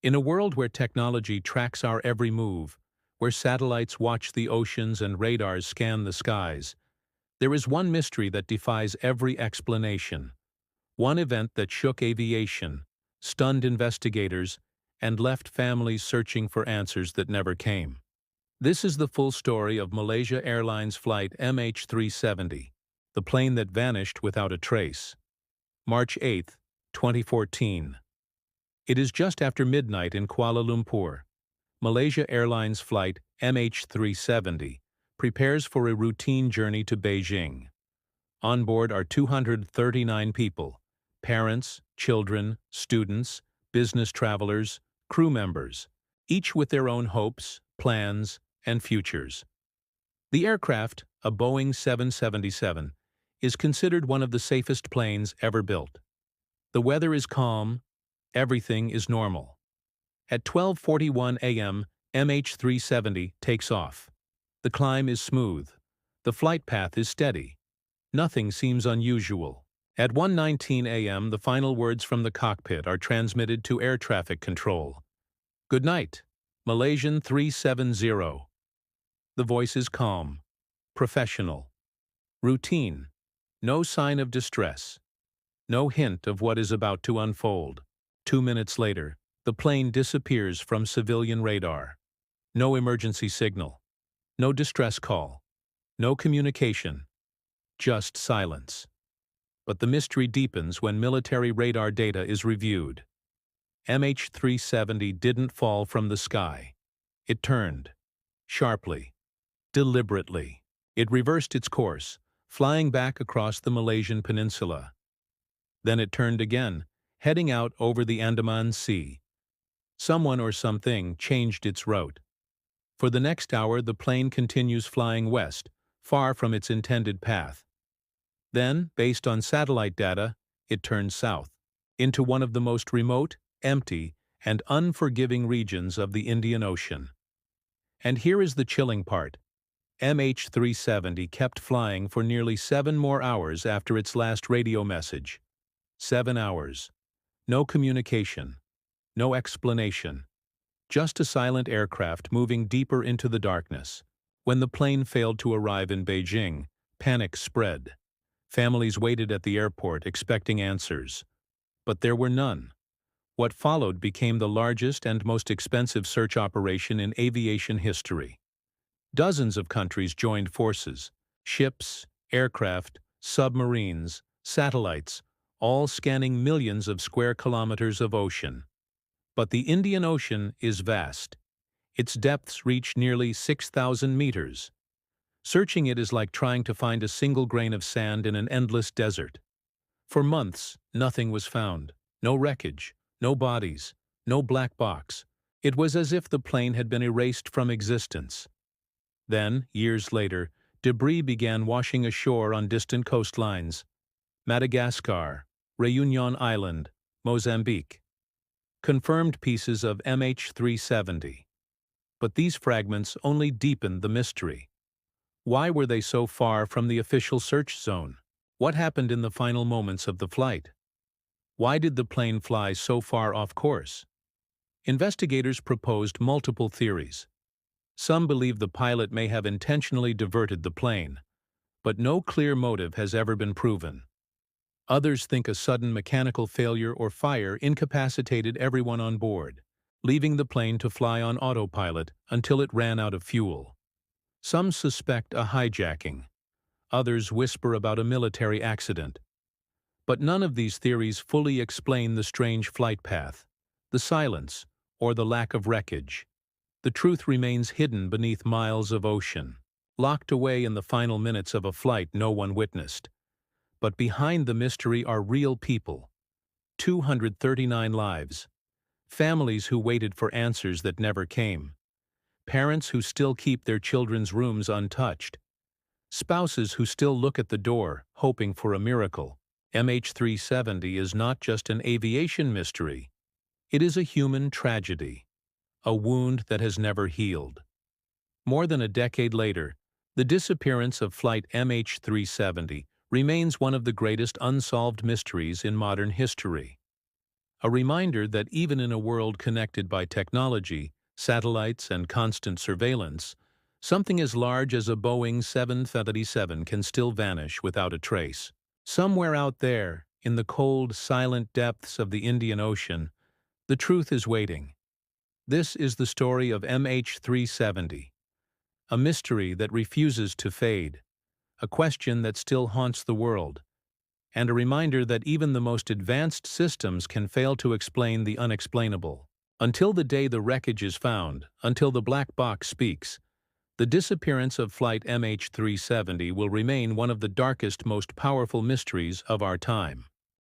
In a world where technology tracks our every move, where satellites watch the oceans and radars scan the skies, there is one mystery that defies every explanation. One event that shook aviation, stunned investigators, and left families searching for answers that never came. This is the full story of Malaysia Airlines Flight MH370, the plane that vanished without a trace. March 8, 2014. It is just after midnight in Kuala Lumpur. Malaysia Airlines Flight MH370 prepares for a routine journey to Beijing. On board are 239 people: parents, children, students, business travelers, crew members, each with their own hopes, plans, and futures. The aircraft, a Boeing 777, is considered one of the safest planes ever built. The weather is calm, everything is normal. At 12:41 a.m., MH370 takes off. The climb is smooth. The flight path is steady. Nothing seems unusual. At 1:19 a.m., the final words from the cockpit are transmitted to air traffic control. "Good night, Malaysian 370. The voice is calm, professional, routine, no sign of distress, no hint of what is about to unfold. 2 minutes later, the plane disappears from civilian radar. No emergency signal, no distress call, no communication, just silence. But the mystery deepens when military radar data is reviewed. MH370 didn't fall from the sky. It turned. Sharply. Deliberately. It reversed its course, flying back across the Malaysian peninsula. Then it turned again, heading out over the Andaman Sea. Someone or something changed its route. For the next hour, the plane continues flying west, far from its intended path. Then, based on satellite data, it turns south, into one of the most remote, empty, and unforgiving regions of the Indian Ocean. And here is the chilling part. MH370 kept flying for nearly 7 more hours after its last radio message. 7 hours. No communication. No explanation. Just a silent aircraft moving deeper into the darkness. When the plane failed to arrive in Beijing, panic spread. Families waited at the airport expecting answers. But there were none. What followed became the largest and most expensive search operation in aviation history. Dozens of countries joined forces. Ships, aircraft, submarines, satellites, all scanning millions of square kilometers of ocean. But the Indian Ocean is vast. Its depths reach nearly 6,000 meters. Searching it is like trying to find a single grain of sand in an endless desert. For months, nothing was found. No wreckage, no bodies, no black box. It was as if the plane had been erased from existence. Then, years later, debris began washing ashore on distant coastlines. Madagascar, Réunion Island, Mozambique. Confirmed pieces of MH370. But these fragments only deepened the mystery. Why were they so far from the official search zone? What happened in the final moments of the flight? Why did the plane fly so far off course? Investigators proposed multiple theories. Some believe the pilot may have intentionally diverted the plane, but no clear motive has ever been proven. Others think a sudden mechanical failure or fire incapacitated everyone on board, leaving the plane to fly on autopilot until it ran out of fuel. Some suspect a hijacking. Others whisper about a military accident. But none of these theories fully explain the strange flight path, the silence, or the lack of wreckage. The truth remains hidden beneath miles of ocean, locked away in the final minutes of a flight no one witnessed. But behind the mystery are real people. 239 lives. Families who waited for answers that never came. Parents who still keep their children's rooms untouched. Spouses who still look at the door, hoping for a miracle. MH370 is not just an aviation mystery. It is a human tragedy. A wound that has never healed. More than a decade later, the disappearance of Flight MH370 remains one of the greatest unsolved mysteries in modern history. A reminder that even in a world connected by technology, satellites, and constant surveillance, something as large as a Boeing 737 can still vanish without a trace. Somewhere out there, in the cold, silent depths of the Indian Ocean, the truth is waiting. This is the story of MH370, a mystery that refuses to fade, a question that still haunts the world, and a reminder that even the most advanced systems can fail to explain the unexplainable. Until the day the wreckage is found, until the black box speaks, the disappearance of Flight MH370 will remain one of the darkest, most powerful mysteries of our time.